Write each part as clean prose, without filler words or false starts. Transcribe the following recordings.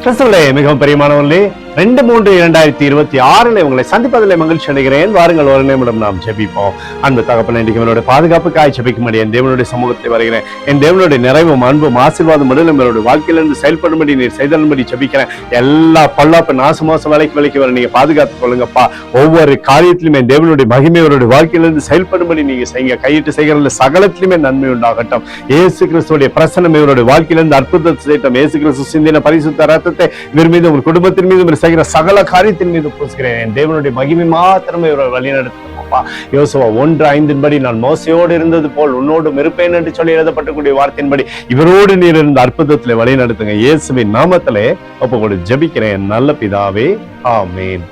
கிறிஸ்துவிலே மிகவும் பிரியமானவர்களே, 2/3/2026 உங்களை சந்திப்பதில் மகிழ்ச்சி அடைகிறேன். வாருங்கள், ஒரு நிமிடம் நாம் ஜெபிப்போம். அன்பு தகப்பனே, இன்றைக்கு என்னுடைய பாதுகாப்புக்காய் ஜெபிக்கும்படி என் தேவனுடைய சமூகத்தை வருகிறேன். என் தேவனுடைய நிறைவும் அன்பும் ஆசீர்வாதம் என்னுடைய வாழ்க்கையிலிருந்து செயல்படும்படி நீர் செய்தபடி ஜெபிக்கிறேன். எல்லா பல்லாப்பு நாசமோசம் விலைக்கு வர நீங்க பாதுகாத்துக் கொள்ளுங்கப்பா. ஒவ்வொரு காரியத்திலுமே என் தேவனுடைய மகிமை அவருடைய வாழ்க்கையிலிருந்து செயல்படும்படி நீங்க செய்யுங்க. கையிட்டு செய்கிற சகலத்திலுமே நன்மை உண்டாகட்டும். இயேசு கிறிஸ்துடைய பிரசன்னம் இவருடைய வாழ்க்கையிலிருந்து அற்புதத்தை செய்யட்டும். இயேசு கிறிஸ்து சிந்தின பரிசுத்த ரத்தத்தை இவர் மீது, உங்கள் குடும்பத்தின் மீது செய்கிற சகல காரியத்தின் மீது பூசுகிறேன். என் தேவனுடைய மகிமை மாத்திரமே இவரை வழிநடத்தப்பா. யோசுவா 1:5 நான் மோசையோடு இருந்தது போல் உன்னோடும் இருப்பேன் என்று சொல்லி எழுதப்பட்டக்கூடிய வார்த்தையின்படி இவரோடு நீர் இருந்த அற்புதத்திலே வழி நடத்துங்க. இயேசுவின் நாமத்திலே ஒப்புக்கொண்டு ஜெபிக்கிறேன் நல்ல பிதாவே, ஆமேன்.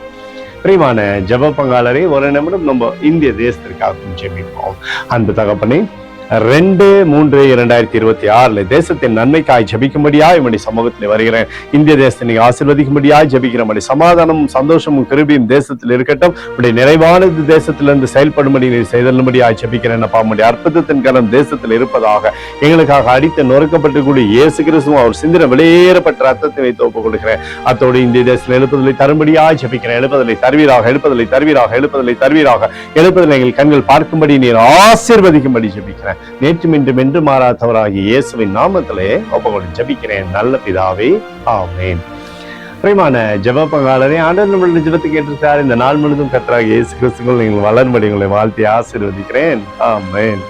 பிரியமான ஜெப பங்காளரே, ஒரு நிமிடம் நம்ம இந்திய தேசத்திற்காக ஜெபிப்போம். அன்பு தகப்பனே, 2/3/2026 தேசத்தின் நன்மைக்காய் ஜெபிக்கும்படியாய் உம்முடைய சமூகத்தில் வருகிறேன். இந்திய தேசத்தை நீங்க ஆசீர்வதிக்கும்படியாய் ஜெபிக்கிறபடி சமாதானமும் சந்தோஷமும் கிருபையும் தேசத்தில் இருக்கட்டும். உடைய நிறைவானது தேசத்திலிருந்து செயல்படும்படி நீர் செய்தபடியாய் ஜெபிக்கிறேன். உம்முடைய அற்புதத்தின் கரம் தேசத்தில் இருப்பதாக எங்களுக்காக அடித்து நொறுக்கப்பட்டுக்கூடிய இயேசு கிறிஸ்துவும் அவர் சிந்தின வெளியேறப்பட்ட ரத்தத்தை வைத்து ஒப்புக் கொடுக்கிறேன். அத்தோடு இந்திய தேசத்தில் எழுப்புதலை தரும்படியாய் ஜெபிக்கிறேன். எழுப்புதலை தருவீராக, எழுப்புதலை தருவீராக, எழுப்புதலை தருவீராக, எழுப்புதலை எங்கள் கண்கள் பார்க்கும்படி நீர் ஆசீர்வதிக்கும்படி ஜெபிக்கிறேன். நேற்றும் இன்றும் என்று மாறாதவராகிய இயேசுவின் நாமத்திலே ஒப்புக்கொண்டு ஜெபிக்கிறேன் நல்ல பிதாவே, ஆமேன். பிரியமான ஜெப பங்காளரே, ஆண்டவர் நம்மளுடைய ஜெபத்தை கேட்டிருக்கிறார். இந்த நாள் முழுதும் கர்த்தராகிய இயேசு கிறிஸ்துவுக்குள் நீங்கள் வளரும்படி உங்களை வாழ்த்தி ஆசீர்வதிக்கிறேன். ஆமேன்.